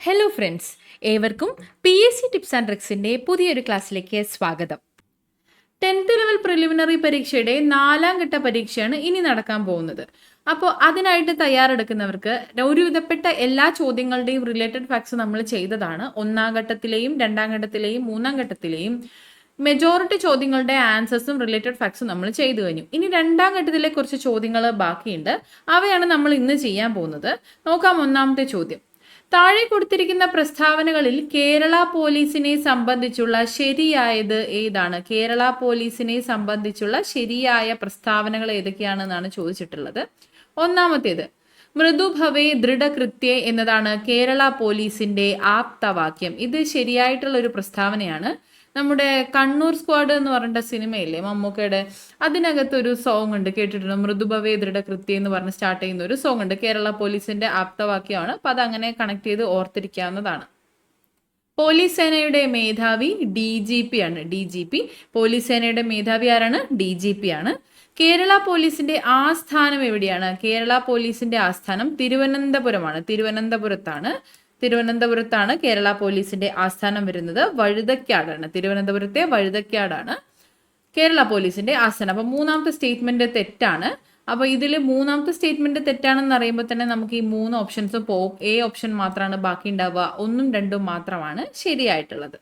Hello friends, ഏവർക്കും PSC tips and ട്രിക്സിൻ്റെ പുതിയൊരു ക്ലാസ്സിലേക്ക് സ്വാഗതം. 10th ലെവൽ പ്രിലിമിനറി പരീക്ഷയുടെ 4ാം ഘട്ട പരീക്ഷയാണ് ഇനി നടക്കാൻ പോകുന്നത്. അപ്പോൾ അതിനായിട്ട് തയ്യാറെടുക്കുന്നവർക്ക് ഒരുവിധപ്പെട്ട എല്ലാ ചോദ്യങ്ങളുടെയും റിലേറ്റഡ് ഫാക്ട്സ് നമ്മൾ ചെയ്തതാണ്. 1ാം ഘട്ടത്തിലെയും 2ാം ഘട്ടത്തിലെയും 3ാം ഘട്ടത്തിലെയും മെജോറിറ്റി ചോദ്യങ്ങളുടെ ആൻസേഴ്സും റിലേറ്റഡ് ഫാക്ട്സും നമ്മൾ ചെയ്തു കഴിഞ്ഞു. ഇനി 2ാം ഘട്ടത്തിലെ കുറച്ച് ചോദ്യങ്ങൾ ബാക്കിയുണ്ട്. അവയാണ് നമ്മൾ ഇന്ന് ചെയ്യാൻ പോകുന്നത്. നോക്കാം. 1ാമത്തെ ചോദ്യം: താഴെ കൊടുത്തിരിക്കുന്ന പ്രസ്താവനകളിൽ കേരള പോലീസിനെ സംബന്ധിച്ചുള്ള ശരിയായത് ഏതാണ്? കേരള പോലീസിനെ സംബന്ധിച്ചുള്ള ശരിയായ പ്രസ്താവനകൾ ഏതൊക്കെയാണെന്നാണ് ചോദിച്ചിട്ടുള്ളത്. ഒന്നാമത്തേത്, മൃദുഭവേ ദൃഢകൃത്യേ എന്നതാണ് കേരള പോലീസിന്റെ ആപ്തവാക്യം. ഇത് ശരിയായിട്ടുള്ള ഒരു പ്രസ്താവനയാണ്. നമ്മുടെ കണ്ണൂർ സ്ക്വാഡ് എന്ന് പറഞ്ഞിട്ട് സിനിമയില്ലേ, മമ്മൂക്കയുടെ, അതിനകത്തൊരു സോങ് ഉണ്ട്, കേട്ടിട്ടുണ്ട്. മൃദുഭവേ ദൃഢകൃത്യ എന്ന് പറഞ്ഞ് സ്റ്റാർട്ട് ചെയ്യുന്ന ഒരു സോങ് ഉണ്ട്. കേരള പോലീസിന്റെ ആപ്തവാക്യമാണ്. അപ്പൊ അതങ്ങനെ കണക്ട് ചെയ്ത് ഓർത്തിരിക്കാവുന്നതാണ്. പോലീസ് സേനയുടെ മേധാവി DGP ആണ്. DGP പോലീസ് സേനയുടെ മേധാവി ആരാണ്? DGP ആണ്. കേരള പോലീസിന്റെ ആസ്ഥാനം എവിടെയാണ്? കേരള പോലീസിന്റെ ആസ്ഥാനം തിരുവനന്തപുരമാണ്. തിരുവനന്തപുരത്താണ് കേരള പോലീസിന്റെ ആസ്ഥാനം വരുന്നത്. വഴുതക്കാടാണ്. തിരുവനന്തപുരത്തെ വഴുതക്കാടാണ് കേരള പോലീസിന്റെ ആസ്ഥാനം. അപ്പൊ 3ാമത്തെ സ്റ്റേറ്റ്മെന്റ് തെറ്റാണ്. അപ്പൊ ഇതിൽ 3ാമത്തെ സ്റ്റേറ്റ്മെന്റ് തെറ്റാണെന്ന് അറിയുമ്പോൾ തന്നെ നമുക്ക് ഈ 3 ഓപ്ഷൻസും പോവും. A ഓപ്ഷൻ മാത്രമാണ് ബാക്കി ഉണ്ടാവുക. 1ഉം 2ഉം മാത്രമാണ് ശരിയായിട്ടുള്ളത്.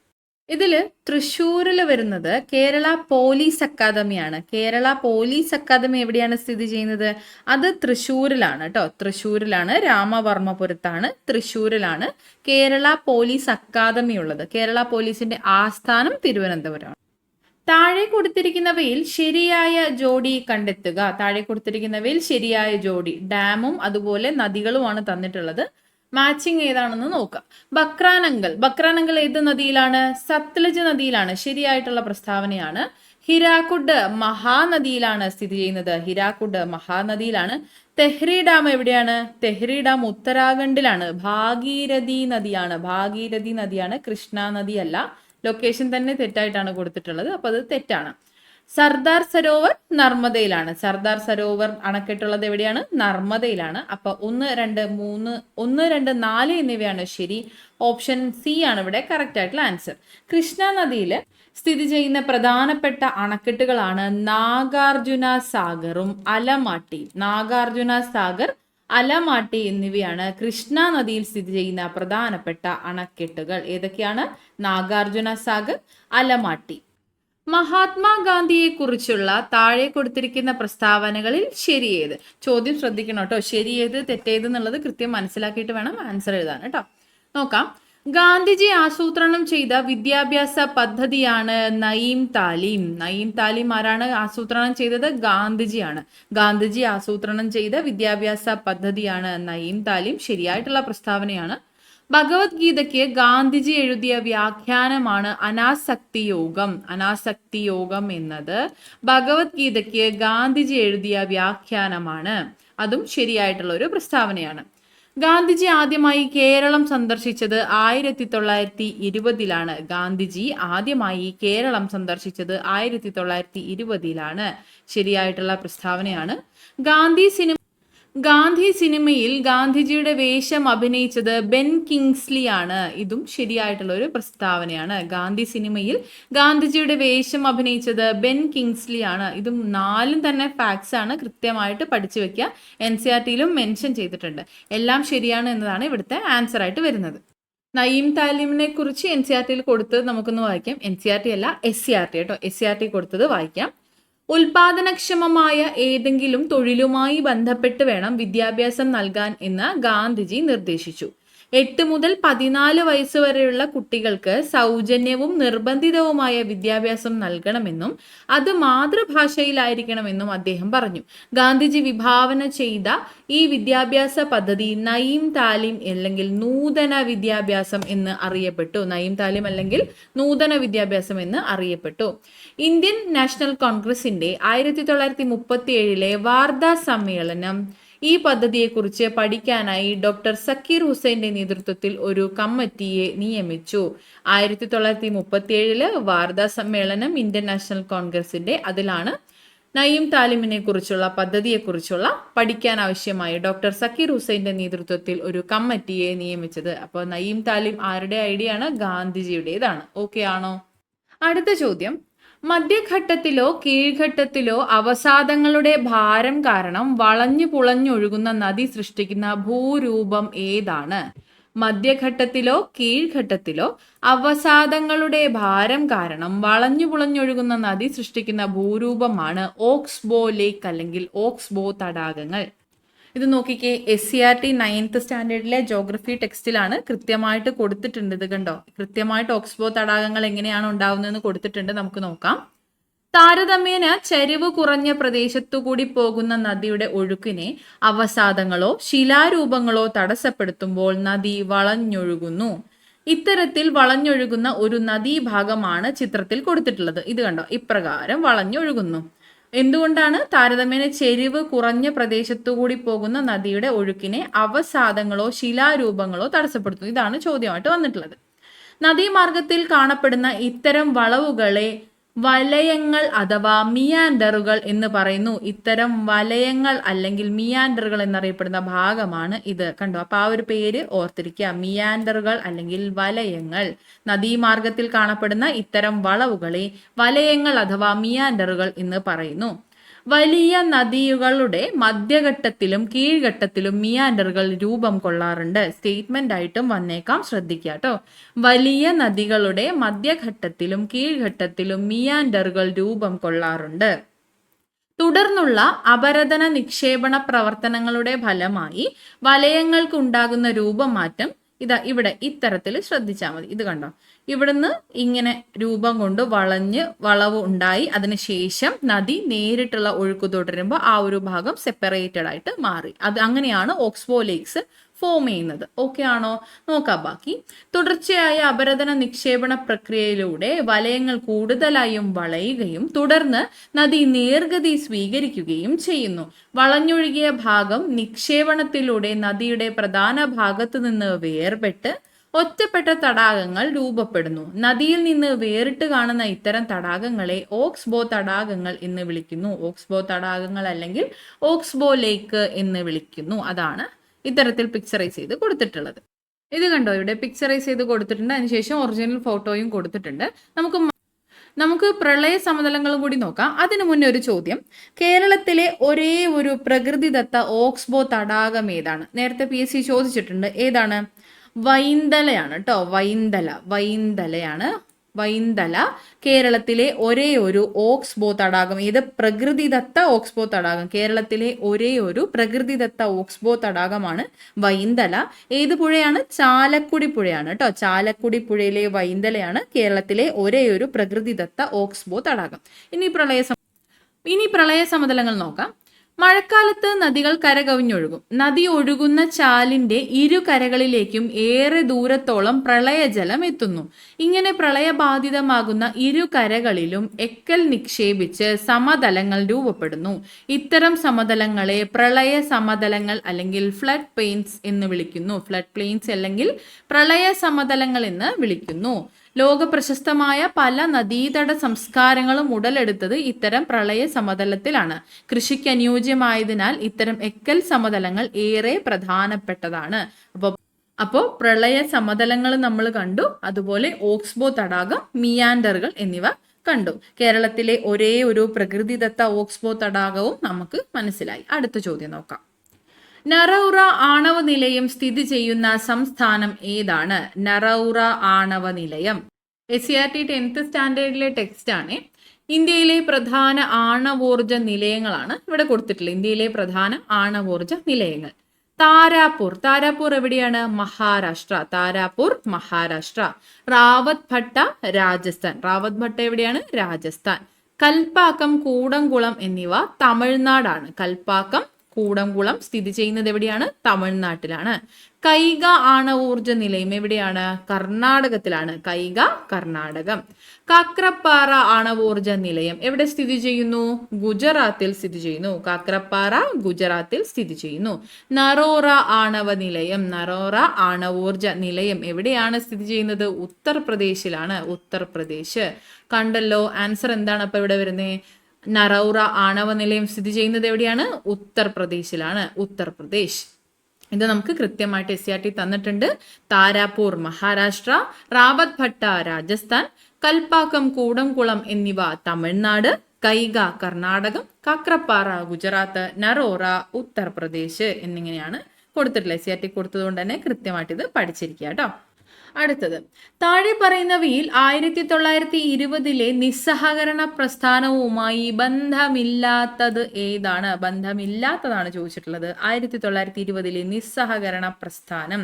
ഇതില് തൃശ്ശൂരിൽ വരുന്നത് കേരള പോലീസ് അക്കാദമിയാണ്. കേരള പോലീസ് അക്കാദമി എവിടെയാണ് സ്ഥിതി ചെയ്യുന്നത്? അത് തൃശ്ശൂരിലാണ് കേട്ടോ. തൃശ്ശൂരിലാണ്, രാമവർമ്മപുരത്താണ്. തൃശ്ശൂരിലാണ് കേരള പോലീസ് അക്കാദമി ഉള്ളത്. കേരള പോലീസിന്റെ ആസ്ഥാനം തിരുവനന്തപുരമാണ്. താഴെ കൊടുത്തിരിക്കുന്നവയിൽ ശരിയായ ജോഡി കണ്ടെത്തുക. താഴെ കൊടുത്തിരിക്കുന്നവയിൽ ശരിയായ ജോഡി ഡാമും അതുപോലെ നദികളുമാണ് തന്നിട്ടുള്ളത്. മാച്ചിങ് ഏതാണെന്ന് നോക്കാം. ബക്രാനങ്കൽ ഏത് നദിയിലാണ്? സത്ലജ് നദിയിലാണ്. ശരിയായിട്ടുള്ള പ്രസ്താവനയാണ്. ഹിരാക്കുഡ് മഹാനദിയിലാണ് സ്ഥിതി ചെയ്യുന്നത്. ഹിരാക്കുഡ് മഹാനദിയിലാണ്. തെഹ്രി ഡാം എവിടെയാണ്? തെഹ്രി ഡാം ഉത്തരാഖണ്ഡിലാണ്. ഭാഗീരഥി നദിയാണ്. കൃഷ്ണ നദിയല്ല. ലൊക്കേഷൻ തന്നെ തെറ്റായിട്ടാണ് കൊടുത്തിട്ടുള്ളത്. അപ്പൊ അത് തെറ്റാണ്. സർദാർ സരോവർ നർമ്മദയിലാണ്. സർദാർ സരോവർ അണക്കെട്ടുള്ളത് എവിടെയാണ്? നർമ്മദയിലാണ്. അപ്പൊ 1, 2, 4 എന്നിവയാണ് ശരി. ഓപ്ഷൻ C ആണ് ഇവിടെ കറക്റ്റ് ആയിട്ടുള്ള ആൻസർ. കൃഷ്ണ നദിയിൽ സ്ഥിതി ചെയ്യുന്ന പ്രധാനപ്പെട്ട അണക്കെട്ടുകളാണ് നാഗാർജുന സാഗറും അലമാട്ടി എന്നിവയാണ് കൃഷ്ണ നദിയിൽ സ്ഥിതി ചെയ്യുന്ന പ്രധാനപ്പെട്ട അണക്കെട്ടുകൾ. ഏതൊക്കെയാണ്? നാഗാർജുന സാഗർ, അലമാട്ടി. മഹാത്മാഗാന്ധിയെ കുറിച്ചുള്ള താഴെ കൊടുത്തിരിക്കുന്ന പ്രസ്താവനകളിൽ ശരിയേത്? ചോദ്യം ശ്രദ്ധിക്കണം കേട്ടോ. ശരിയേത് തെറ്റേത് എന്നുള്ളത് കൃത്യം മനസ്സിലാക്കിയിട്ട് വേണം ആൻസർ എഴുതാൻ കേട്ടോ. നോക്കാം. ഗാന്ധിജി ആസൂത്രണം ചെയ്ത വിദ്യാഭ്യാസ പദ്ധതിയാണ് നയീം താലീം. ആരാണ് ആസൂത്രണം ചെയ്തത്? ഗാന്ധിജിയാണ്. ഗാന്ധിജി ആസൂത്രണം ചെയ്ത വിദ്യാഭ്യാസ പദ്ധതിയാണ് നയീം താലീം. ശരിയായിട്ടുള്ള പ്രസ്താവനയാണ്. ഭഗവത്ഗീതയ്ക്ക് ഗാന്ധിജി എഴുതിയ വ്യാഖ്യാനമാണ് അനാസക്തി യോഗം എന്നത് ഭഗവത്ഗീതയ്ക്ക് ഗാന്ധിജി എഴുതിയ വ്യാഖ്യാനമാണ്. അതും ശരിയായിട്ടുള്ള ഒരു പ്രസ്താവനയാണ്. ഗാന്ധിജി ആദ്യമായി കേരളം സന്ദർശിച്ചത് 1920-ലാണ്. ഗാന്ധിജി ആദ്യമായി കേരളം സന്ദർശിച്ചത് 1920-ലാണ്. ശരിയായിട്ടുള്ള പ്രസ്താവനയാണ്. ഗാന്ധി സിനിമയിൽ ഗാന്ധിജിയുടെ വേഷം അഭിനയിച്ചത് ബെൻ കിങ്സ്ലി ആണ്. ഇതും ശരിയായിട്ടുള്ള ഒരു പ്രസ്താവനയാണ്. ഗാന്ധി സിനിമയിൽ ഗാന്ധിജിയുടെ വേഷം അഭിനയിച്ചത് ബെൻ കിങ്സ്ലി ആണ്. ഇതും 4ഉം തന്നെ ഫാക്ട്സ് ആണ്. കൃത്യമായിട്ട് പഠിച്ചു വെക്കുക. NCERTയിലും മെൻഷൻ ചെയ്തിട്ടുണ്ട്. എല്ലാം ശരിയാണ് എന്നതാണ് ഇവിടുത്തെ ആൻസർ ആയിട്ട് വരുന്നത്. നയീം താലീമിനെ കുറിച്ച് NCERTയിൽ കൊടുത്തത് നമുക്കൊന്ന് വായിക്കാം. NCERT അല്ല, SCERT കേട്ടോ. SCERT കൊടുത്തത് വായിക്കാം. ഉൽപാദനക്ഷമമായ ഏതെങ്കിലും തൊഴിലുമായി ബന്ധപ്പെട്ട് വേണം വിദ്യാഭ്യാസം നൽകാൻ എന്ന് ഗാന്ധിജി നിർദ്ദേശിച്ചു. 8 മുതൽ 14 വയസ്സ് വരെയുള്ള കുട്ടികൾക്ക് സൗജന്യവും നിർബന്ധിതവുമായ വിദ്യാഭ്യാസം നൽകണമെന്നും അത് മാതൃഭാഷയിലായിരിക്കണമെന്നും അദ്ദേഹം പറഞ്ഞു. ഗാന്ധിജി വിഭാവന ചെയ്ത ഈ വിദ്യാഭ്യാസ പദ്ധതി നയീം താലീം അല്ലെങ്കിൽ നൂതന വിദ്യാഭ്യാസം എന്ന് അറിയപ്പെട്ടു. നയീം താലീം അല്ലെങ്കിൽ നൂതന വിദ്യാഭ്യാസം എന്ന് അറിയപ്പെട്ടു. ഇന്ത്യൻ നാഷണൽ കോൺഗ്രസിന്റെ 1937 വാർധാ സമ്മേളനം ഈ പദ്ധതിയെക്കുറിച്ച് പഠിക്കാനായി ഡോക്ടർ സക്കീർ ഹുസൈന്റെ നേതൃത്വത്തിൽ ഒരു കമ്മിറ്റിയെ നിയമിച്ചു. 1937 വാർധാ സമ്മേളനം ഇന്ത്യൻ നാഷണൽ കോൺഗ്രസിന്റെ, അതിലാണ് നയീം താലിമിനെ കുറിച്ചുള്ള പദ്ധതിയെക്കുറിച്ചുള്ള പഠിക്കാൻ ആവശ്യമായി ഡോക്ടർ സക്കീർ ഹുസൈന്റെ നേതൃത്വത്തിൽ ഒരു കമ്മിറ്റിയെ നിയമിച്ചത്. അപ്പോൾ നയീം താലിം ആരുടെ ഐഡിയ ആണ്? ഗാന്ധിജിയുടേതാണ്. ഓക്കെ ആണോ? അടുത്ത ചോദ്യം, മധ്യഘട്ടത്തിലോ കീഴ്ഘട്ടത്തിലോ അവസാദങ്ങളുടെ ഭാരം കാരണം വളഞ്ഞു പുളഞ്ഞൊഴുകുന്ന നദി സൃഷ്ടിക്കുന്ന ഭൂരൂപം ഏതാണ്? മധ്യഘട്ടത്തിലോ കീഴ്ഘട്ടത്തിലോ അവസാദങ്ങളുടെ ഭാരം കാരണം വളഞ്ഞു പുളഞ്ഞൊഴുകുന്ന നദി സൃഷ്ടിക്കുന്ന ഭൂരൂപമാണ് ഓക്സ്ബോ ലേക്ക് അല്ലെങ്കിൽ ഓക്സ്ബോ തടാകങ്ങൾ. ഇത് നോക്കിക്കേ, SCERT 9th സ്റ്റാൻഡേർഡിലെ ജോഗ്രഫി ടെക്സ്റ്റിലാണ് കൃത്യമായിട്ട് കൊടുത്തിട്ടുണ്ട്. ഇത് കണ്ടോ, കൃത്യമായിട്ട് ഓക്സ്ബോ തടാകങ്ങൾ എങ്ങനെയാണ് ഉണ്ടാവുന്നതെന്ന് കൊടുത്തിട്ടുണ്ട്. നമുക്ക് നോക്കാം. താരതമ്യേന ചരിവ് കുറഞ്ഞ പ്രദേശത്തുകൂടി പോകുന്ന നദിയുടെ ഒഴുക്കിനെ അവസാദങ്ങളോ ശിലാരൂപങ്ങളോ തടസ്സപ്പെടുത്തുമ്പോൾ നദി വളഞ്ഞൊഴുകുന്നു. ഇത്തരത്തിൽ വളഞ്ഞൊഴുകുന്ന ഒരു നദീഭാഗമാണ് ചിത്രത്തിൽ കൊടുത്തിട്ടുള്ളത്. ഇത് കണ്ടോ, ഇപ്രകാരം വളഞ്ഞൊഴുകുന്നു. എന്തുകൊണ്ടാണ്? താരതമ്യേന ചെരിവ് കുറഞ്ഞ പ്രദേശത്തുകൂടി പോകുന്ന നദിയുടെ ഒഴുക്കിനെ അവസാദങ്ങളോ ശിലാരൂപങ്ങളോ തടസ്സപ്പെടുത്തുന്നു. ഇതാണ് ചോദ്യമായിട്ട് വന്നിട്ടുള്ളത്. നദീമാർഗത്തിൽ കാണപ്പെടുന്ന ഇത്തരം വളവുകളെ വലയങ്ങൾ അഥവാ മിയാൻഡറുകൾ എന്ന് പറയുന്നു. ഇത്തരം വലയങ്ങൾ അല്ലെങ്കിൽ മിയാൻഡറുകൾ എന്നറിയപ്പെടുന്ന ഭാഗമാണ് ഇത്. കണ്ടോ, അപ്പൊ ആ ഒരു പേര് ഓർത്തിരിക്കുക, മിയാൻഡറുകൾ അല്ലെങ്കിൽ വലയങ്ങൾ. നദീമാർഗത്തിൽ കാണപ്പെടുന്ന ഇത്തരം വളവുകളെ വലയങ്ങൾ അഥവാ മിയാൻഡറുകൾ എന്ന് പറയുന്നു. വലിയ നദികളുടെ മധ്യഘട്ടത്തിലും കീഴ്ഘട്ടത്തിലും മിയാൻഡറുകൾ രൂപം കൊള്ളാറുണ്ട്. സ്റ്റേറ്റ്മെന്റ് ആയിട്ടും വന്നേക്കാം, ശ്രദ്ധിക്കുക കേട്ടോ. വലിയ നദികളുടെ മധ്യഘട്ടത്തിലും കീഴ്ഘട്ടത്തിലും മിയാൻഡറുകൾ രൂപം കൊള്ളാറുണ്ട്. തുടർന്നുള്ള അപരദന നിക്ഷേപണ പ്രവർത്തനങ്ങളുടെ ഫലമായി വലയങ്ങൾക്കുണ്ടാകുന്ന രൂപമാറ്റം ഇതാ ഇവിടെ ഇത്തരത്തിൽ ശ്രദ്ധിച്ചാൽ മതി. ഇത് കണ്ടോ, ഇവിടുന്ന് ഇങ്ങനെ രൂപം കൊണ്ട് വളവ് ഉണ്ടായി. അതിനുശേഷം നദി നേരിട്ടുള്ള ഒഴുക്ക് തുടരുമ്പോൾ ആ ഒരു ഭാഗം സെപ്പറേറ്റഡ് ആയിട്ട് മാറി. അത് അങ്ങനെയാണ് ഓക്സ്ബോ ലേക്സ് ഫോം ചെയ്യുന്നത്. ഓക്കെ ആണോ? നോക്കാം ബാക്കി. തുടർച്ചയായ അപരദന നിക്ഷേപണ പ്രക്രിയയിലൂടെ വലയങ്ങൾ കൂടുതലായും വളയുകയും തുടർന്ന് നദി നേർഗതി സ്വീകരിക്കുകയും ചെയ്യുന്നു. വളഞ്ഞൊഴുകിയ ഭാഗം നിക്ഷേപണത്തിലൂടെ നദിയുടെ പ്രധാന ഭാഗത്തു നിന്ന് വേർപെട്ട് ഒറ്റപ്പെട്ട തടാകങ്ങൾ രൂപപ്പെടുന്നു. നദിയിൽ നിന്ന് വേറിട്ട് കാണുന്ന ഇത്തരം തടാകങ്ങളെ ഓക്സ്ബോ തടാകങ്ങൾ എന്ന് വിളിക്കുന്നു. ഓക്സ്ബോ തടാകങ്ങൾ അല്ലെങ്കിൽ ഓക്സ്ബോ ലേക്ക് എന്ന് വിളിക്കുന്നു. അതാണ് ഇത്തരത്തിൽ പിക്ചറൈസ് ചെയ്ത് കൊടുത്തിട്ടുള്ളത്. ഇത് കണ്ടോ, ഇവിടെ പിക്ചറൈസ് ചെയ്ത് കൊടുത്തിട്ടുണ്ട്. അതിനുശേഷം ഒറിജിനൽ ഫോട്ടോയും കൊടുത്തിട്ടുണ്ട്. നമുക്ക് പ്രളയ സമതലങ്ങളും കൂടി നോക്കാം. അതിനു മുന്നേ ഒരു ചോദ്യം, കേരളത്തിലെ ഒരേ ഒരു പ്രകൃതിദത്ത ഓക്സ്ബോ തടാകം ഏതാണ്? നേരത്തെ PSC ചോദിച്ചിട്ടുണ്ട്. ഏതാണ്? വൈന്തലയാണ് കേട്ടോ. വൈന്തലയാണ്. വൈന്തല കേരളത്തിലെ ഒരേ ഒരു ഓക്സ്ബോ തടാകം. ഇത് പ്രകൃതിദത്ത ഓക്സ്ബോ തടാകം. കേരളത്തിലെ ഒരേ ഒരു പ്രകൃതിദത്ത ഓക്സ്ബോ തടാകമാണ് വൈന്തല. ഏത് പുഴയാണ്? ചാലക്കുടി പുഴയാണ് കേട്ടോ. ചാലക്കുടി പുഴയിലെ വൈന്തലയാണ് കേരളത്തിലെ ഒരേ ഒരു പ്രകൃതിദത്ത ഓക്സ്ബോ തടാകം. ഇനി പ്രളയ സമതലങ്ങൾ നോക്കാം. മഴക്കാലത്ത് നദികൾ കരകവിഞ്ഞൊഴുകും. നദി ഒഴുകുന്ന ചാലിന്റെ ഇരു കരകളിലേക്കും ഏറെ ദൂരത്തോളം പ്രളയജലം എത്തുന്നു. ഇങ്ങനെ പ്രളയബാധിതമാകുന്ന ഇരു കരകളിലും എക്കൽ നിക്ഷേപിച്ച് സമതലങ്ങൾ രൂപപ്പെടുന്നു. ഇത്തരം സമതലങ്ങളെ പ്രളയ സമതലങ്ങൾ അല്ലെങ്കിൽ ഫ്ലഡ് പ്ലെയിൻസ് എന്ന് വിളിക്കുന്നു. ഫ്ലഡ് പ്ലെയിൻസ് അല്ലെങ്കിൽ പ്രളയ സമതലങ്ങൾ എന്ന് വിളിക്കുന്നു. ലോക പ്രശസ്തമായ പല നദീതട സംസ്കാരങ്ങളും ഉടലെടുത്തത് ഇത്തരം പ്രളയ സമതലത്തിലാണ്. കൃഷിക്ക് അനുയോജ്യമായതിനാൽ ഇത്തരം എക്കൽ സമതലങ്ങൾ ഏറെ പ്രധാനപ്പെട്ടതാണ്. അപ്പോൾ പ്രളയ സമതലങ്ങൾ നമ്മൾ കണ്ടു. അതുപോലെ ഓക്സ്ബോ തടാകം, മിയാൻഡറുകൾ എന്നിവ കണ്ടു. കേരളത്തിലെ ഒരേ ഒരു പ്രകൃതിദത്ത ഓക്സ്ബോ തടാകവും നമുക്ക് മനസ്സിലായി. അടുത്ത ചോദ്യം നോക്കാം. നറൗറ ആണവ നിലയം സ്ഥിതി ചെയ്യുന്ന സംസ്ഥാനം ഏതാണ്? നറൗറ ആണവ നിലയം SCERT 10th സ്റ്റാൻഡേർഡിലെ ടെക്സ്റ്റ് ആണ്. ഇന്ത്യയിലെ പ്രധാന ആണവോർജ നിലയങ്ങളാണ് ഇവിടെ കൊടുത്തിട്ടുള്ളത്. ഇന്ത്യയിലെ പ്രധാന ആണവോർജ നിലയങ്ങൾ. താരാപൂർ എവിടെയാണ്? മഹാരാഷ്ട്ര. മഹാരാഷ്ട്ര. റാവത്ത് ഭട്ട എവിടെയാണ്? രാജസ്ഥാൻ. കൽപ്പാക്കം, കൂടംകുളം എന്നിവ തമിഴ്നാടാണ്. കൽപ്പാക്കം, കൂടംകുളം സ്ഥിതി ചെയ്യുന്നത് എവിടെയാണ്? തമിഴ്നാട്ടിലാണ്. കൈഗ ആണവോർജ നിലയം എവിടെയാണ്? കർണാടകത്തിലാണ്. കൈഗ, കർണാടകം. കാക്രപ്പാറ ആണവോർജ നിലയം എവിടെ സ്ഥിതി ചെയ്യുന്നു? ഗുജറാത്തിൽ സ്ഥിതി ചെയ്യുന്നു. കാക്രപ്പാറ ഗുജറാത്തിൽ സ്ഥിതി ചെയ്യുന്നു. നറോറ ആണവോർജ നിലയം എവിടെയാണ് സ്ഥിതി ചെയ്യുന്നത്? ഉത്തർപ്രദേശിലാണ്. ഉത്തർപ്രദേശ്. കണ്ടല്ലോ, ആൻസർ എന്താണ് അപ്പൊ ഇവിടെ വരുന്നത്? നറൗറ ആണവ നിലയം സ്ഥിതി ചെയ്യുന്നത് എവിടെയാണ്? ഉത്തർപ്രദേശിലാണ്. ഉത്തർപ്രദേശ്. ഇത് നമുക്ക് കൃത്യമായിട്ട് SCRT തന്നിട്ടുണ്ട്. താരാപൂർ മഹാരാഷ്ട്ര, റാവത്ത് ഭട്ട രാജസ്ഥാൻ, കൽപ്പാക്കം കൂടംകുളം എന്നിവ തമിഴ്നാട്, കൈഗ കർണാടകം, കാക്രപ്പാറ ഗുജറാത്ത്, നറോറ ഉത്തർപ്രദേശ് എന്നിങ്ങനെയാണ് കൊടുത്തിട്ടുള്ളത്. SCRT കൊടുത്തതുകൊണ്ട് തന്നെ കൃത്യമായിട്ട് ഇത് പഠിച്ചിരിക്കുക കേട്ടോ. അടുത്തത്, താഴെ പറയുന്നവയിൽ 1920 നിസ്സഹകരണ പ്രസ്ഥാനവുമായി ബന്ധമില്ലാത്തത് ഏതാണ്? ബന്ധമില്ലാത്തതാണ് ചോദിച്ചിട്ടുള്ളത്. 1920 നിസ്സഹകരണ പ്രസ്ഥാനം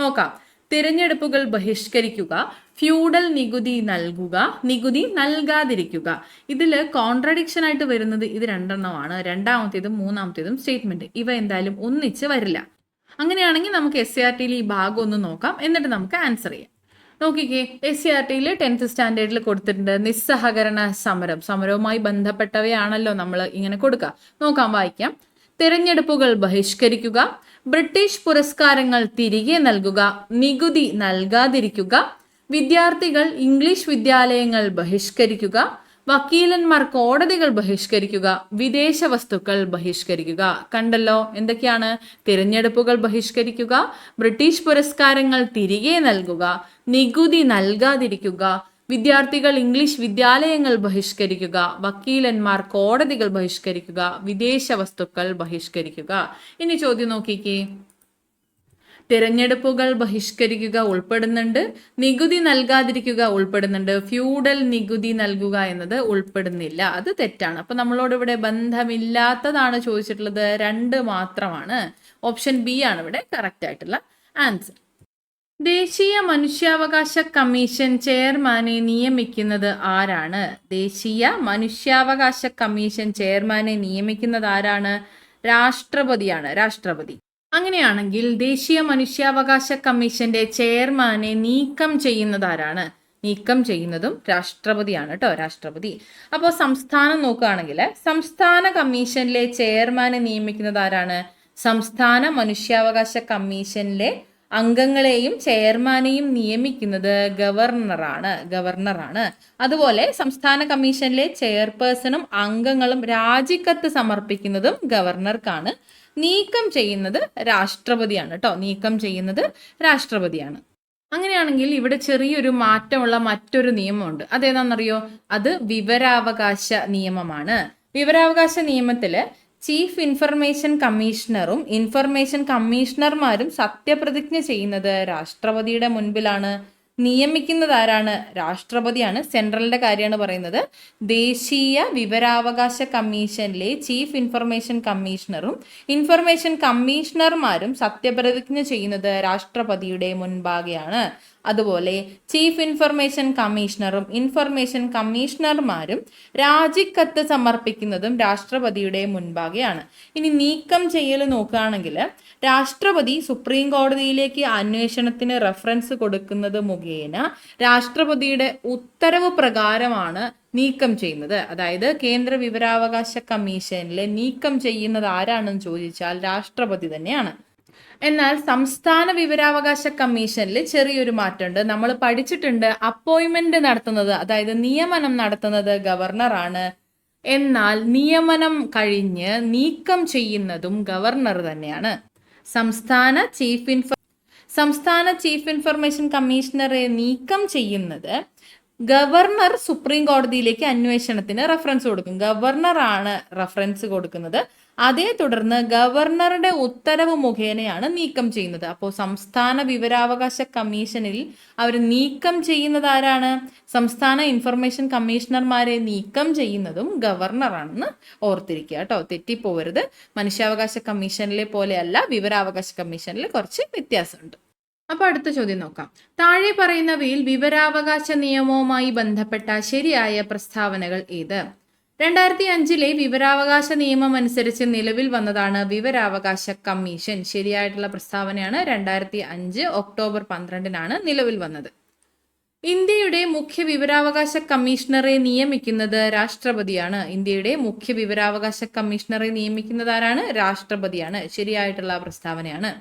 നോക്കാം. തിരഞ്ഞെടുപ്പുകൾ ബഹിഷ്കരിക്കുക, ഫ്യൂഡൽ നികുതി നൽകുക, നികുതി നൽകാതിരിക്കുക. ഇതിൽ കോൺട്രഡിക്ഷൻ ആയിട്ട് വരുന്നത് ഇത് രണ്ടെണ്ണമാണ്. രണ്ടാമത്തേതും മൂന്നാമത്തേതും സ്റ്റേറ്റ്മെന്റ്. ഇവ എന്തായാലും ഒന്നിച്ച് വരില്ല. അങ്ങനെയാണെങ്കിൽ നമുക്ക് SCRTയിൽ ഈ ഭാഗം ഒന്ന് നോക്കാം, എന്നിട്ട് നമുക്ക് ആൻസർ ചെയ്യാം. നോക്കിക്കേ, SCRTയിൽ 10th സ്റ്റാൻഡേർഡിൽ കൊടുത്തിട്ടുണ്ട് നിസ്സഹകരണ സമരം. സമരവുമായി ബന്ധപ്പെട്ടവയാണല്ലോ നമ്മൾ ഇങ്ങനെ കൊടുക്കുക. നോക്കാം, വായിക്കാം. തിരഞ്ഞെടുപ്പുകൾ ബഹിഷ്കരിക്കുക, ബ്രിട്ടീഷ് പുരസ്കാരങ്ങൾ തിരികെ നൽകുക, നികുതി നൽകാതിരിക്കുക, വിദ്യാർത്ഥികൾ ഇംഗ്ലീഷ് വിദ്യാലയങ്ങൾ ബഹിഷ്കരിക്കുക, വക്കീലന്മാർ കോടതികൾ ബഹിഷ്കരിക്കുക, വിദേശ വസ്തുക്കൾ ബഹിഷ്കരിക്കുക. കണ്ടല്ലോ എന്തൊക്കെയാണ്? തിരഞ്ഞെടുപ്പുകൾ ബഹിഷ്കരിക്കുക, ബ്രിട്ടീഷ് പുരസ്കാരങ്ങൾ തിരികെ നൽകുക, നികുതി നൽകാതിരിക്കുക, വിദ്യാർത്ഥികൾ ഇംഗ്ലീഷ് വിദ്യാലയങ്ങൾ ബഹിഷ്കരിക്കുക, വക്കീലന്മാർ കോടതികൾ ബഹിഷ്കരിക്കുക, വിദേശ വസ്തുക്കൾ ബഹിഷ്കരിക്കുക. ഇനി ചോദ്യം നോക്കിക്കേ. തിരഞ്ഞെടുപ്പുകൾ ബഹിഷ്കരിക്കുക ഉൾപ്പെടുന്നുണ്ട്, നികുതി നൽകാതിരിക്കുക ഉൾപ്പെടുന്നുണ്ട്, ഫ്യൂഡൽ നികുതി നൽകുക എന്നത് ഉൾപ്പെടുന്നില്ല. അത് തെറ്റാണ്. അപ്പൊ നമ്മളോട് ഇവിടെ ബന്ധമില്ലാത്തതാണ് ചോദിച്ചിട്ടുള്ളത്. 2 മാത്രമാണ്. ഓപ്ഷൻ ബി ആണ് ഇവിടെ കറക്റ്റ് ആയിട്ടുള്ള ആൻസർ. ദേശീയ മനുഷ്യാവകാശ കമ്മീഷൻ ചെയർമാനെ നിയമിക്കുന്നത് ആരാണ്? ദേശീയ മനുഷ്യാവകാശ കമ്മീഷൻ ചെയർമാനെ നിയമിക്കുന്നത് ആരാണ്? രാഷ്ട്രപതിയാണ്. രാഷ്ട്രപതി. അങ്ങനെയാണെങ്കിൽ ദേശീയ മനുഷ്യാവകാശ കമ്മീഷന്റെ ചെയർമാനെ നീക്കം ചെയ്യുന്നത് ആരാണ്? നീക്കം ചെയ്യുന്നതും രാഷ്ട്രപതിയാണ് കേട്ടോ. രാഷ്ട്രപതി. അപ്പോൾ സംസ്ഥാനം നോക്കുകയാണെങ്കിൽ സംസ്ഥാന കമ്മീഷനിലെ ചെയർമാനെ നിയമിക്കുന്നത് ആരാണ്? സംസ്ഥാന മനുഷ്യാവകാശ കമ്മീഷനിലെ അംഗങ്ങളെയും ചെയർമാനെയും നിയമിക്കുന്നത് ഗവർണറാണ്. അതുപോലെ സംസ്ഥാന കമ്മീഷനിലെ ചെയർപേഴ്സണും അംഗങ്ങളും രാജിക്കത്ത് സമർപ്പിക്കുന്നതും ഗവർണർക്കാണ്. നീക്കം ചെയ്യുന്നത് രാഷ്ട്രപതിയാണ് കേട്ടോ. നീക്കം ചെയ്യുന്നത് രാഷ്ട്രപതിയാണ്. അങ്ങനെയാണെങ്കിൽ ഇവിടെ ചെറിയൊരു മാറ്റമുള്ള മറ്റൊരു നിയമമുണ്ട്. അതേതാണെന്നറിയോ? അത് വിവരാവകാശ നിയമമാണ്. വിവരാവകാശ നിയമത്തില് ചീഫ് ഇൻഫർമേഷൻ കമ്മീഷണറും ഇൻഫർമേഷൻ കമ്മീഷണർമാരും സത്യപ്രതിജ്ഞ ചെയ്യുന്നത് രാഷ്ട്രപതിയുടെ മുൻപിലാണ്. നിയമിക്കുന്നത് ആരാണ്? രാഷ്ട്രപതിയാണ്. സെൻട്രലിന്റെ കാര്യമാണ് പറയുന്നത്. ദേശീയ വിവരാവകാശ കമ്മീഷനിലെ ചീഫ് ഇൻഫർമേഷൻ കമ്മീഷണറും ഇൻഫർമേഷൻ കമ്മീഷണർമാരും സത്യപ്രതിജ്ഞ ചെയ്യുന്നത് രാഷ്ട്രപതിയുടെ മുൻപാകെയാണ്. അതുപോലെ ചീഫ് ഇൻഫർമേഷൻ കമ്മീഷണറും ഇൻഫർമേഷൻ കമ്മീഷണർമാരും രാജിക്കത്ത് സമർപ്പിക്കുന്നതും രാഷ്ട്രപതിയുടെ മുൻപാകെയാണ്. ഇനി നീക്കം ചെയ്യൽ നോക്കുകയാണെങ്കിൽ രാഷ്ട്രപതി സുപ്രീം കോടതിയിലേക്ക് അന്വേഷണത്തിന് റെഫറൻസ് കൊടുക്കുന്നത് മുഖേന രാഷ്ട്രപതിയുടെ ഉത്തരവ് പ്രകാരമാണ് നീക്കം ചെയ്യുന്നത്. അതായത് കേന്ദ്ര വിവരാവകാശ കമ്മീഷനിലെ നീക്കം ചെയ്യുന്നത് ആരാണെന്ന് ചോദിച്ചാൽ രാഷ്ട്രപതി തന്നെയാണ്. എന്നാൽ സംസ്ഥാന വിവരാവകാശ കമ്മീഷനിൽ ചെറിയൊരു മാറ്റമുണ്ട്. നമ്മൾ പഠിച്ചിട്ടുണ്ട് അപ്പോയിന്റ്മെന്റ് നടത്തുന്നത്, അതായത് നിയമനം നടത്തുന്നത് ഗവർണറാണ്. എന്നാൽ നിയമനം കഴിഞ്ഞ് നീക്കം ചെയ്യുന്നതും ഗവർണർ തന്നെയാണ്. സംസ്ഥാന ചീഫ് ഇൻഫർമേഷൻ കമ്മീഷണറെ നീക്കം ചെയ്യുന്നത് ഗവർണർ സുപ്രീം കോടതിയിലേക്ക് അന്വേഷണത്തിന് റെഫറൻസ് കൊടുക്കും. ഗവർണറാണ് റെഫറൻസ് കൊടുക്കുന്നത്. അതേ തുടർന്ന് ഗവർണറുടെ ഉത്തരവ് മുഖേനയാണ് നീക്കം ചെയ്യുന്നത്. അപ്പോൾ സംസ്ഥാന വിവരാവകാശ കമ്മീഷനിൽ അവർ നീക്കം ചെയ്യുന്നത് ആരാണ്? സംസ്ഥാന ഇൻഫർമേഷൻ കമ്മീഷണർമാരെ നീക്കം ചെയ്യുന്നതും ഗവർണറാണെന്ന് ഓർത്തിരിക്കുക കേട്ടോ. തെറ്റിപ്പോവരുത്. മനുഷ്യാവകാശ കമ്മീഷനിലെ പോലെയല്ല, വിവരാവകാശ കമ്മീഷനിൽ കുറച്ച് വ്യത്യാസമുണ്ട്. അപ്പൊ അടുത്ത ചോദ്യം നോക്കാം. താഴെ പറയുന്നവയിൽ വിവരാവകാശ നിയമവുമായി ബന്ധപ്പെട്ട ശരിയായ പ്രസ്താവനകൾ ഏത്? 2005 വിവരാവകാശ നിയമം അനുസരിച്ച് നിലവിൽ വന്നതാണ് വിവരാവകാശ കമ്മീഷൻ. ശരിയായിട്ടുള്ള പ്രസ്താവനയാണ്. 2005 ഒക്ടോബർ 12 നിലവിൽ വന്നത്. ഇന്ത്യയുടെ മുഖ്യ വിവരാവകാശ കമ്മീഷണറെ നിയമിക്കുന്നത് രാഷ്ട്രപതിയാണ്. ഇന്ത്യയുടെ മുഖ്യ വിവരാവകാശ കമ്മീഷണറെ നിയമിക്കുന്നത് ആരാണ്? രാഷ്ട്രപതിയാണ്. ശരിയായിട്ടുള്ള പ്രസ്താവനയാണ്.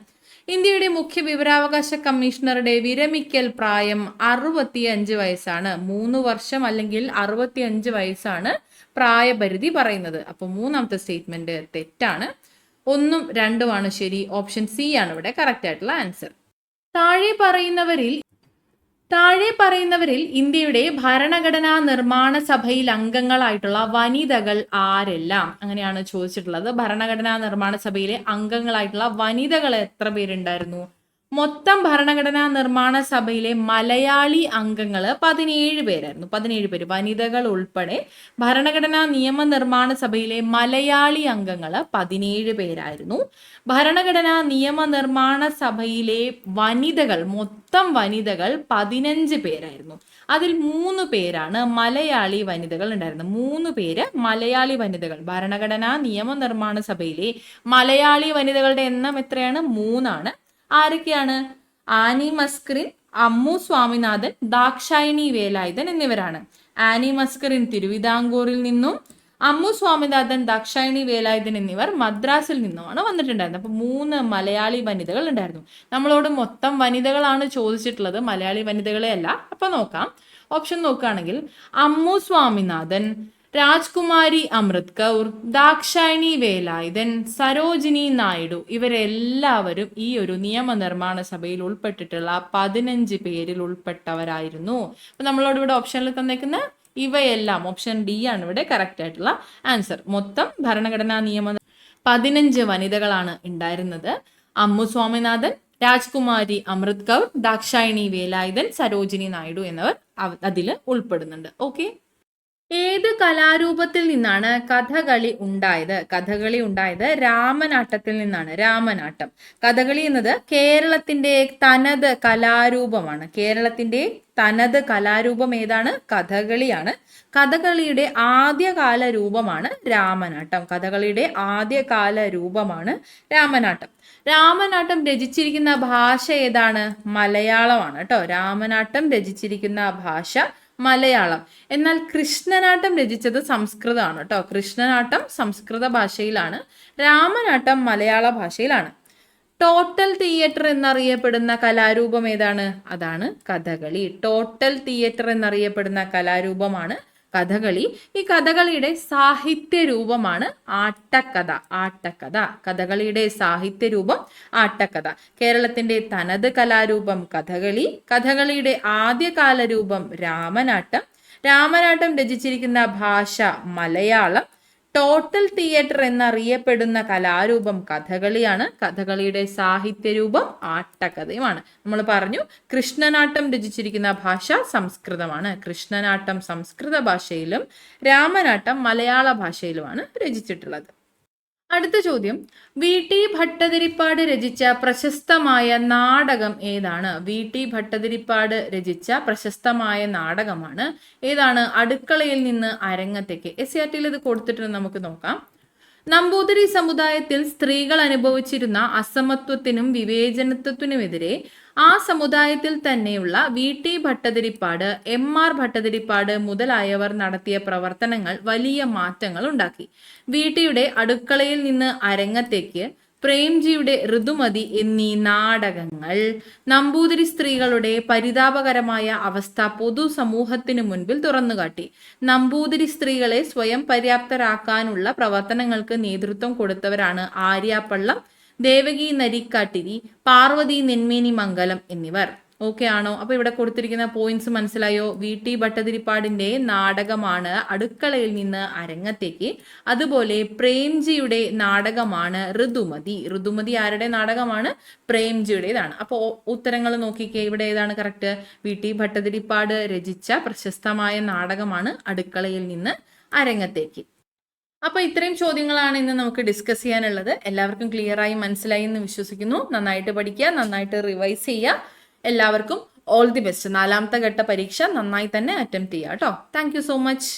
ഇന്ത്യയുടെ മുഖ്യ വിവരാവകാശ കമ്മീഷണറുടെ വിരമിക്കൽ പ്രായം 65 വയസ്സാണ്. 3 വർഷം അല്ലെങ്കിൽ 65 വയസ്സാണ് പ്രായപരിധി പറയുന്നത്. അപ്പൊ മൂന്നാമത്തെ സ്റ്റേറ്റ്മെന്റ് തെറ്റാണ്. 1ഉം 2ഉമാണ് ശരി. ഓപ്ഷൻ സി ആണ് ഇവിടെ കറക്റ്റ് ആയിട്ടുള്ള ആൻസർ. താഴെ പറയുന്നവരിൽ ഇന്ത്യയുടെ ഭരണഘടനാ നിർമ്മാണ സഭയിൽ അംഗങ്ങളായിട്ടുള്ള വനിതകൾ ആരെല്ലാം? അങ്ങനെയാണ് ചോദിച്ചിട്ടുള്ളത്. ഭരണഘടനാ നിർമ്മാണ സഭയിലെ അംഗങ്ങളായിട്ടുള്ള വനിതകൾ എത്ര പേരുണ്ടായിരുന്നു? മൊത്തം ഭരണഘടനാ നിർമ്മാണ സഭയിലെ മലയാളി അംഗങ്ങൾ 17 പേരായിരുന്നു. 17 പേര് വനിതകൾ ഉൾപ്പെടെ ഭരണഘടനാ നിയമനിർമ്മാണ സഭയിലെ മലയാളി അംഗങ്ങൾ 17 പേരായിരുന്നു. ഭരണഘടനാ നിയമനിർമ്മാണ സഭയിലെ വനിതകൾ, മൊത്തം വനിതകൾ 15 പേരായിരുന്നു. അതിൽ 3 പേരാണ് മലയാളി വനിതകൾ ഉണ്ടായിരുന്നത്. 3 പേര് മലയാളി വനിതകൾ. ഭരണഘടനാ നിയമനിർമ്മാണ സഭയിലെ മലയാളി വനിതകളുടെ എണ്ണം എത്രയാണ്? 3 ആരൊക്കെയാണ്? ആനി മസ്കറിൻ, അമ്മു സ്വാമിനാഥൻ, ദാക്ഷായണി വേലായുധൻ എന്നിവരാണ്. ആനി മസ്കറിൻ തിരുവിതാംകൂറിൽ നിന്നും, അമ്മു സ്വാമിനാഥൻ, ദാക്ഷായണി വേലായുധൻ എന്നിവർ മദ്രാസിൽ നിന്നുമാണ് വന്നിട്ടുണ്ടായിരുന്നത്. അപ്പൊ 3 മലയാളി വനിതകൾ ഉണ്ടായിരുന്നു. നമ്മളോട് മൊത്തം വനിതകളാണ് ചോദിച്ചിട്ടുള്ളത്, മലയാളി വനിതകളെ അല്ല. അപ്പൊ നോക്കാം. ഓപ്ഷൻ നോക്കുകയാണെങ്കിൽ അമ്മു സ്വാമിനാഥൻ, രാജ്കുമാരി അമൃത് കൗർ, ദാക്ഷായണി വേലായുധൻ, സരോജിനി നായിഡു ഇവരെല്ലാവരും ഈ ഒരു നിയമനിർമ്മാണ സഭയിൽ ഉൾപ്പെട്ടിട്ടുള്ള 15 പേരിൽ ഉൾപ്പെട്ടവരായിരുന്നു. അപ്പൊ നമ്മളോട് ഇവിടെ ഓപ്ഷനിൽ തന്നേക്കുന്ന ഇവയെല്ലാം ഓപ്ഷൻ ഡി ആണ് ഇവിടെ കറക്റ്റ് ആയിട്ടുള്ള ആൻസർ. മൊത്തം ഭരണഘടനാ നിയമ 15 വനിതകളാണ് ഉണ്ടായിരുന്നത്. അമ്മു സ്വാമിനാഥൻ, രാജ്കുമാരി അമൃത് കൗർ, ദാക്ഷായണി വേലായുധൻ, സരോജിനി നായിഡു എന്നിവർ അതിൽ ഉൾപ്പെടുന്നുണ്ട്. ഓക്കെ. ഏത് കലാരൂപത്തിൽ നിന്നാണ് കഥകളി ഉണ്ടായത്? കഥകളി ഉണ്ടായത് രാമനാട്ടത്തിൽ നിന്നാണ്. രാമനാട്ടം. കഥകളി എന്നത് കേരളത്തിന്റെ തനത് കലാരൂപമാണ്. കേരളത്തിന്റെ തനത് കലാരൂപം ഏതാണ്? കഥകളിയാണ്. കഥകളിയുടെ ആദ്യകാല രൂപമാണ് രാമനാട്ടം. കഥകളിയുടെ ആദ്യകാല രൂപമാണ് രാമനാട്ടം. രാമനാട്ടം രചിച്ചിരിക്കുന്ന ഭാഷ ഏതാണ്? മലയാളമാണ് കേട്ടോ. രാമനാട്ടം രചിച്ചിരിക്കുന്ന ഭാഷ മലയാളം. എന്നാൽ കൃഷ്ണനാട്ടം രചിച്ചത് സംസ്കൃതമാണ് കേട്ടോ. കൃഷ്ണനാട്ടം സംസ്കൃത ഭാഷയിലാണ്, രാമനാട്ടം മലയാള ഭാഷയിലാണ്. ടോട്ടൽ തിയേറ്റർ എന്നറിയപ്പെടുന്ന കലാരൂപം ഏതാണ്? അതാണ് കഥകളി. ടോട്ടൽ തിയേറ്റർ എന്നറിയപ്പെടുന്ന കലാരൂപമാണ് കഥകളി. ഈ കഥകളിയുടെ സാഹിത്യ രൂപമാണ് ആട്ടക്കഥ. ആട്ടക്കഥ. കഥകളിയുടെ സാഹിത്യ രൂപം ആട്ടക്കഥ. കേരളത്തിന്റെ തനത് കലാരൂപം കഥകളി. കഥകളിയുടെ ആദ്യകാല രൂപം രാമനാട്ടം. രാമനാട്ടം രചിച്ചിരിക്കുന്ന ഭാഷ മലയാളം. ടോട്ടൽ തിയേറ്റർ എന്നറിയപ്പെടുന്ന കലാരൂപം കഥകളിയാണ്. കഥകളിയുടെ സാഹിത്യ രൂപം ആട്ടക്കഥയുമാണ്. നമ്മൾ പറഞ്ഞു കൃഷ്ണനാട്ടം രചിച്ചിരിക്കുന്ന ഭാഷ സംസ്കൃതമാണ്. കൃഷ്ണനാട്ടം സംസ്കൃത ഭാഷയിലും രാമനാട്ടം മലയാള ഭാഷയിലുമാണ് രചിച്ചിട്ടുള്ളത്. അടുത്ത ചോദ്യം, വി.ടി. ഭട്ടതിരിപ്പാട് രചിച്ച പ്രശസ്തമായ നാടകം ഏതാണ്? വി.ടി. ഭട്ടതിരിപ്പാട് രചിച്ച പ്രശസ്തമായ നാടകമാണ് ഏതാണ്? അടുക്കളയിൽ നിന്ന് അരങ്ങത്തേക്ക്. SCRT ഇത് കൊടുത്തിട്ട് നമുക്ക് നോക്കാം. നമ്പൂതിരി സമുദായത്തിൽ സ്ത്രീകൾ അനുഭവിച്ചിരുന്ന അസമത്വത്തിനും വിവേചനത്വത്തിനുമെതിരെ ആ സമുദായത്തിൽ തന്നെയുള്ള വി.ടി. ഭട്ടതിരിപ്പാട്, M.R. ഭട്ടതിരിപ്പാട് മുതലായവർ നടത്തിയ പ്രവർത്തനങ്ങൾ വലിയ മാറ്റങ്ങൾ ഉണ്ടാക്കി. വി.ടിയുടെ അടുക്കളയിൽ നിന്ന് അരങ്ങത്തേക്ക്, പ്രേംജിയുടെ ഋതുമതി എന്നീ നാടകങ്ങൾ നമ്പൂതിരി സ്ത്രീകളുടെ പരിതാപകരമായ അവസ്ഥ പൊതുസമൂഹത്തിനു മുൻപിൽ തുറന്നുകാട്ടി. നമ്പൂതിരി സ്ത്രീകളെ സ്വയം പര്യാപ്തരാക്കാനുള്ള പ്രവർത്തനങ്ങൾക്ക് നേതൃത്വം കൊടുത്തവരാണ് ആര്യാപ്പള്ളം, ദേവകി നരിക്കാട്ടിരി, പാർവതി നെന്മേനി മംഗലം എന്നിവർ. ഓക്കെ ആണോ? അപ്പൊ ഇവിടെ കൊടുത്തിരിക്കുന്ന പോയിന്റ്സ് മനസ്സിലായോ? വി.ടി. ഭട്ടതിരിപ്പാടിന്റെ നാടകമാണ് അടുക്കളയിൽ നിന്ന് അരങ്ങത്തേക്ക്. അതുപോലെ പ്രേംജിയുടെ നാടകമാണ് ഋതുമതി. ഋതുമതി ആരുടെ നാടകമാണ്? പ്രേംജിയുടേതാണ്. അപ്പോൾ ഉത്തരങ്ങൾ നോക്കിക്കേ, ഇവിടെ ഏതാണ് കറക്റ്റ്? വി.ടി. ഭട്ടതിരിപ്പാട് രചിച്ച പ്രശസ്തമായ നാടകമാണ് അടുക്കളയിൽ നിന്ന് അരങ്ങത്തേക്ക്. അപ്പൊ ഇത്രയും ചോദ്യങ്ങളാണ് ഇന്ന് നമുക്ക് ഡിസ്കസ് ചെയ്യാനുള്ളത്. എല്ലാവർക്കും ക്ലിയർ ആയി മനസ്സിലായി എന്ന് വിശ്വസിക്കുന്നു. നന്നായിട്ട് പഠിക്കുക, നന്നായിട്ട് റിവൈസ് ചെയ്യുക. എല്ലാവർക്കും ഓൾ ദി ബെസ്റ്റ്. 4ാമത്തെ ഘട്ട പരീക്ഷ നന്നായി തന്നെ അറ്റംപ്റ്റ് ചെയ്യുക കേട്ടോ. Thank you so much.